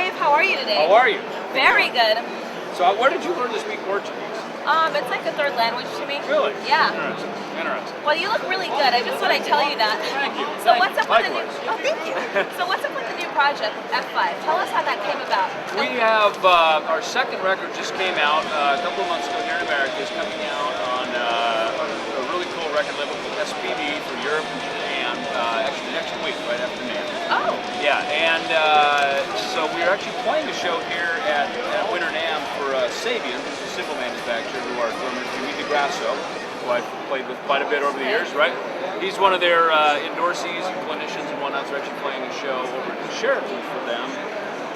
Dave. How are you today? How are you? Very good. So where did you learn to speak Portuguese? It's like a third language to me. Really? Yeah. Interesting. Well, you look really good. I just thought I'd tell you that. Thank you. So what's up with the new? Likewise. Oh, thank you. So what's up with the new project, F5? Tell us how that came about. We have our second record just came out a couple of months ago here in America. It's coming out on a really cool record label called SPD for Europe, and actually next week, right after May. Oh. Yeah, and so we're actually playing a show here at Winter NAMM for Sabian, who's a cymbal manufacturer, who are drummer Jimmy DeGrasso, who I've played with quite a bit over the years, right? He's one of their endorsees and clinicians and whatnot. So we're actually playing a show over at Sheraton for them,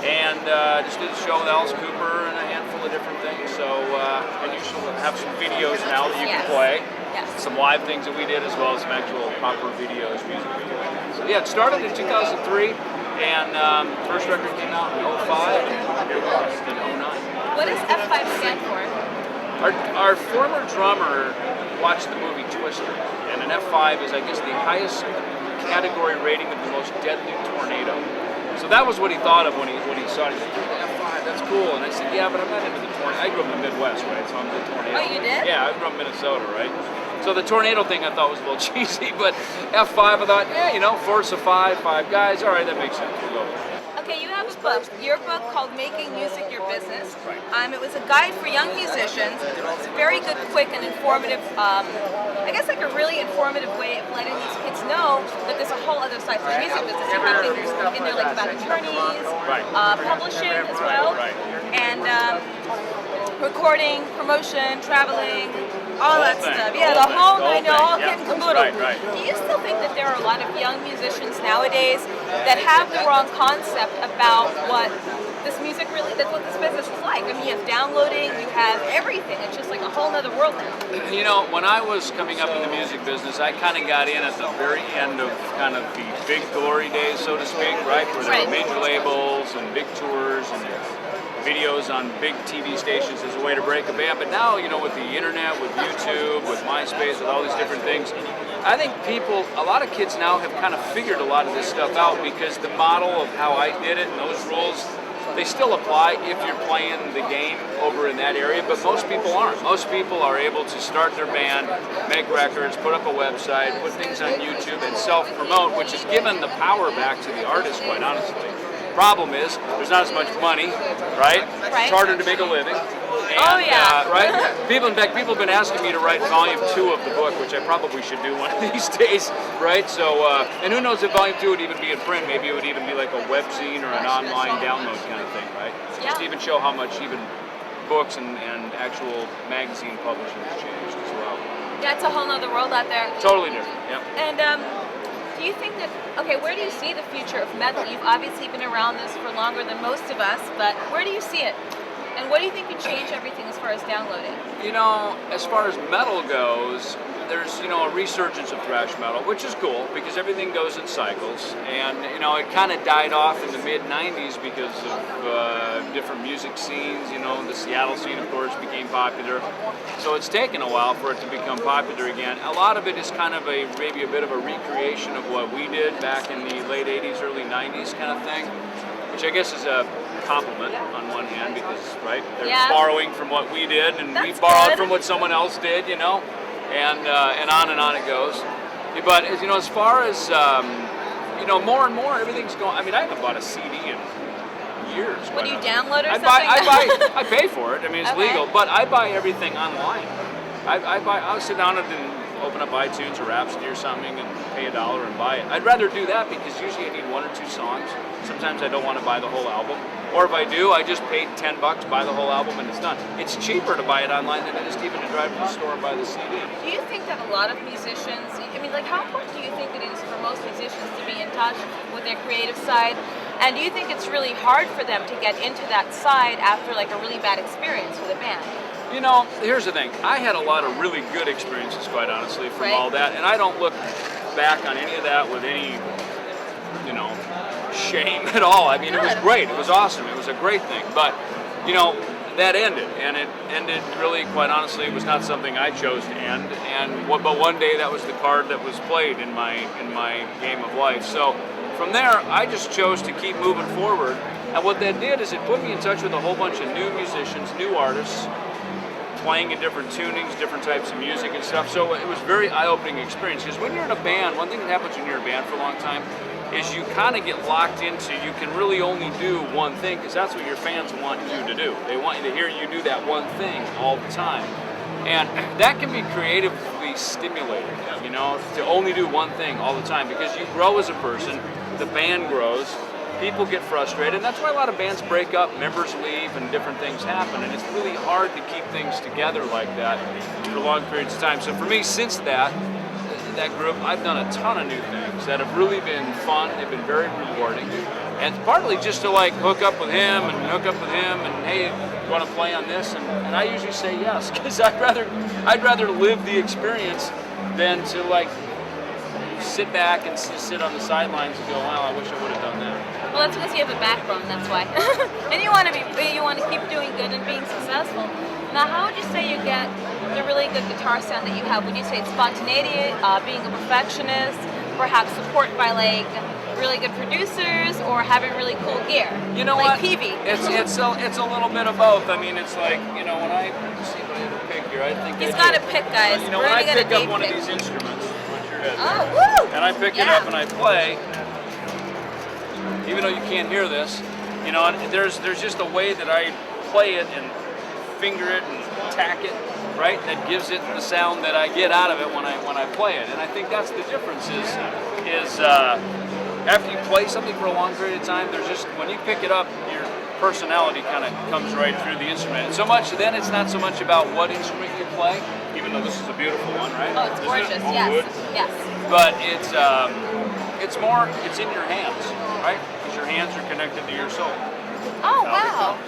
and just did a show with Alice Cooper and a handful of different things. So and you should have some videos now that you can play. Yes. Some live things that we did, as well as some actual proper videos, music videos. So yeah, it started in 2003, and first record came out in 05, and here we are in 09. What does F5 stand for? Our former drummer watched the movie Twister, and an F5 is, I guess, the highest category rating of the most deadly tornado. So that was what he thought of when he saw it. He said, F5, that's cool. And I said, yeah, but I'm not into the tornado. I grew up in the Midwest, right? So I'm the tornado. Oh, you did? Yeah, I grew up in Minnesota, right? So the tornado thing I thought was a little cheesy, but F5 I thought, yeah, you know, force of five guys, all right, that makes sense. We'll go with it. Okay, you have a book, your book called Making Music Your Business. Right. It was a guide for young musicians. It's a very good, quick, and informative, I guess like a really informative way of letting these kids know that there's a whole other side to the music business. You have things in there like about attorneys, publishing as well, and recording, promotion, traveling, all that stuff. Yeah, the whole nine, all kit and caboodle. Right. Do you still think that there are a lot of young musicians nowadays that have the wrong concept about what this music really, that's what this business is like? I mean, you have downloading, you have everything. It's just like a whole other world now. You know, when I was coming up in the music business, I kind of got in at the very end of kind of the big glory days, so to speak, right? Where there were major labels and big tours and videos on big TV stations as a way to break a band. But now, you know, with the internet, with YouTube, with MySpace, with all these different things, I think a lot of kids now have kind of figured a lot of this stuff out, because the model of how I did it and those rules, they still apply if you're playing the game over in that area, but most people aren't. Most people are able to start their band, make records, put up a website, put things on YouTube, and self-promote, which has given the power back to the artist, quite honestly. Problem is, there's not as much money, right? It's harder to make a living. And, right? People have been asking me to write volume 2 of the book, which I probably should do one of these days, right? So, and who knows if volume 2 would even be in print? Maybe it would even be like a webzine or an online download kind of thing, right? Just to even show how much even books and actual magazine publishing has changed as well. Yeah, it's a whole other world out there. Totally different, yeah. And do you think that, okay, where do you see the future of metal? You've obviously been around this for longer than most of us, but where do you see it? And what do you think could change everything as far as downloading? You know, as far as metal goes, there's, you know, a resurgence of thrash metal, which is cool because everything goes in cycles. And, you know, it kind of died off in the mid-90s because of different music scenes. You know, the Seattle scene, of course, became popular. So it's taken a while for it to become popular again. A lot of it is kind of maybe a bit of a recreation of what we did back in the late 80s, early 90s kind of thing, which I guess is a compliment on one hand because, right, they're borrowing from what we did, and we borrowed from what someone else did, you know. And on it goes. But you know, as far as you know, more and more everything's going. I mean, I haven't bought a CD in years. What do you download or something? I pay for it. I mean, it's legal, but I buy everything online. I'll sit down and open up iTunes or Rhapsody or something and pay $1 and buy it. I'd rather do that because usually I need 1 or 2 songs. Sometimes I don't want to buy the whole album. Or if I do, I just paid $10, buy the whole album, and it's done. It's cheaper to buy it online than it is to even to drive to the store and buy the CD. Do you think that a lot of musicians, I mean, like, how important do you think it is for most musicians to be in touch with their creative side? And do you think it's really hard for them to get into that side after, like, a really bad experience with a band? You know, here's the thing. I had a lot of really good experiences, quite honestly, from all that, and I don't look back on any of that with any, you know, shame at all. I mean, it was great. It was awesome. It was a great thing. But, you know, that ended, and it ended really, quite honestly, it was not something I chose to end. But one day that was the card that was played in my game of life. So from there, I just chose to keep moving forward. And what that did is it put me in touch with a whole bunch of new musicians, new artists, playing in different tunings, different types of music and stuff. So it was a very eye-opening experience, because when you're in a band, one thing that happens when you're in a band for a long time is you kind of get locked into, you can really only do one thing, because that's what your fans want you to do. They want you to hear you do that one thing all the time. And that can be creatively stimulating, you know, to only do one thing all the time, because you grow as a person, the band grows, people get frustrated, and that's why a lot of bands break up, members leave, and different things happen, and it's really hard to keep things together like that for long periods of time. So for me, since that group, I've done a ton of new things that have really been fun, they've been very rewarding, and partly just to like hook up with him, and hey, you want to play on this, and I usually say yes, because I'd rather live the experience than to like sit back and sit on the sidelines and go, wow, I wish I would have done that. Well, that's because you have a backbone, that's why. And you want to keep doing good and being successful. Now, how would you say you get the really good guitar sound that you have? Would you say it's spontaneity, being a perfectionist, perhaps support by like really good producers, or having really cool gear? You know like what? Peavy. It's a little bit of both. I mean, it's like, you know, when I see if I have a pick here, I think he's got to pick, guys. You know, when I pick up one of these instruments, which you're at, oh, woo! and I pick it up and I play, even though you can't hear this, you know, and there's just a way that I play it and finger it and tack it, right? That gives it the sound that I get out of it when I play it. And I think that's the difference is after you play something for a long period of time, there's just, when you pick it up, your personality kind of comes right through the instrument. And so much, then it's not so much about what instrument you play, even though this is a beautiful one, right? Oh, it's gorgeous, yes, wood. yes. But it's more, it's in your hands, right? Because your hands are connected to your soul. Oh, wow.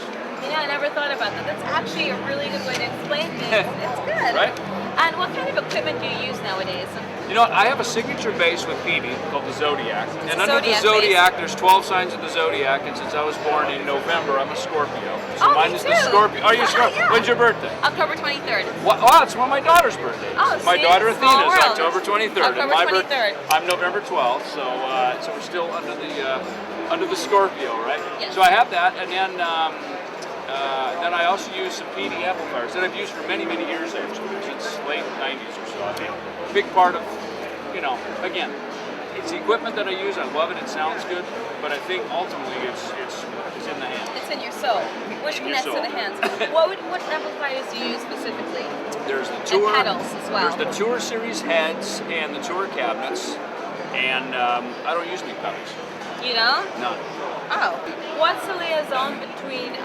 Yeah, I never thought about that. That's actually a really good way to explain things. It's good. Right? And what kind of equipment do you use nowadays? You know what, I have a signature bass with Peavy called the Zodiac. It's and a under Zodiac the Zodiac, bass. there's 12 signs of the Zodiac, and since I was born in November, I'm a Scorpio. So Oh, mine me is too. the Scorpio. Are you a Scorpio? Yeah. When's your birthday? October 23rd. Oh, it's one of my daughter's birthdays. Oh, my see? daughter Small Athena is world. October 23rd. October and my 23rd. I'm November 12th, so we're still under the Scorpio, right? Yes. So I have that, and then I also use some PD amplifiers that I've used for many, many years, actually, since late 90s or so. I mean, big part of, you know, again, it's the equipment that I use. I love it. It sounds good, but I think ultimately it's in the hands. It's in your soul, which In your connects to the soul. hands. what amplifiers do you use specifically? There's the tour, And pedals as well. There's the tour series heads and the tour cabinets, and I don't use any pedals. You know? None. Oh. What's the liaison between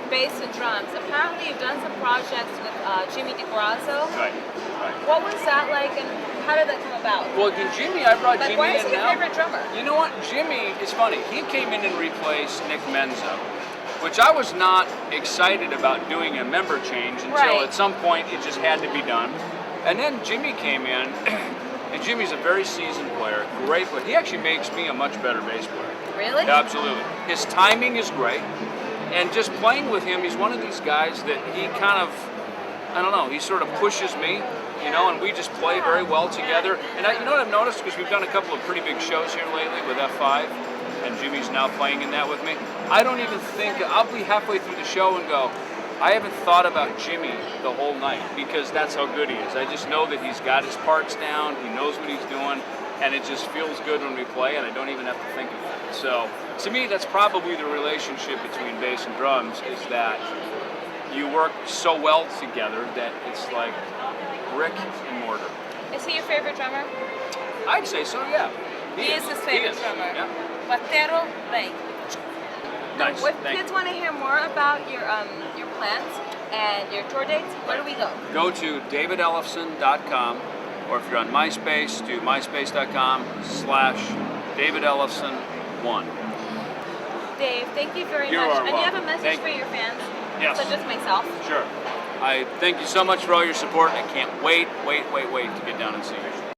bass and drums? Apparently you've done some projects with Jimmy DeGrazzo. Right. What was that like, and how did that come about? Well, Jimmy, I brought Like, Jimmy why is in he your now. favorite drummer? You know what? Jimmy, it's funny. He came in and replaced Nick Menza, which I was not excited about doing a member change until Right. at some point it just had to be done. And then Jimmy came in, and Jimmy's a very seasoned player, great player. He actually makes me a much better bass player. Really? Absolutely. His timing is great, and just playing with him, he's one of these guys that he kind of, I don't know, he sort of pushes me, you know, and we just play very well together. And you know what I've noticed, because we've done a couple of pretty big shows here lately with F5, and Jimmy's now playing in that with me. I don't even think, I'll be halfway through the show and go, I haven't thought about Jimmy the whole night, because that's how good he is. I just know that he's got his parts down, he knows what he's doing, and it just feels good when we play, and I don't even have to think of it. So, to me, that's probably the relationship between bass and drums, is that you work so well together that it's like brick and mortar. Is he your favorite drummer? I'd say so, yeah. He is his favorite drummer. Yeah. Batero, bem. Nice. If Thank kids you. want to hear more about your plans and your tour dates, where do we go? Go to davidellefson.com, or if you're on MySpace, do myspace.com/DavidEllefson1. Dave, thank you very You much. are And do you have a welcome. message Thank for you. your fans? Yes. Such as myself. Sure. I thank you so much for all your support. I can't wait to get down and see you.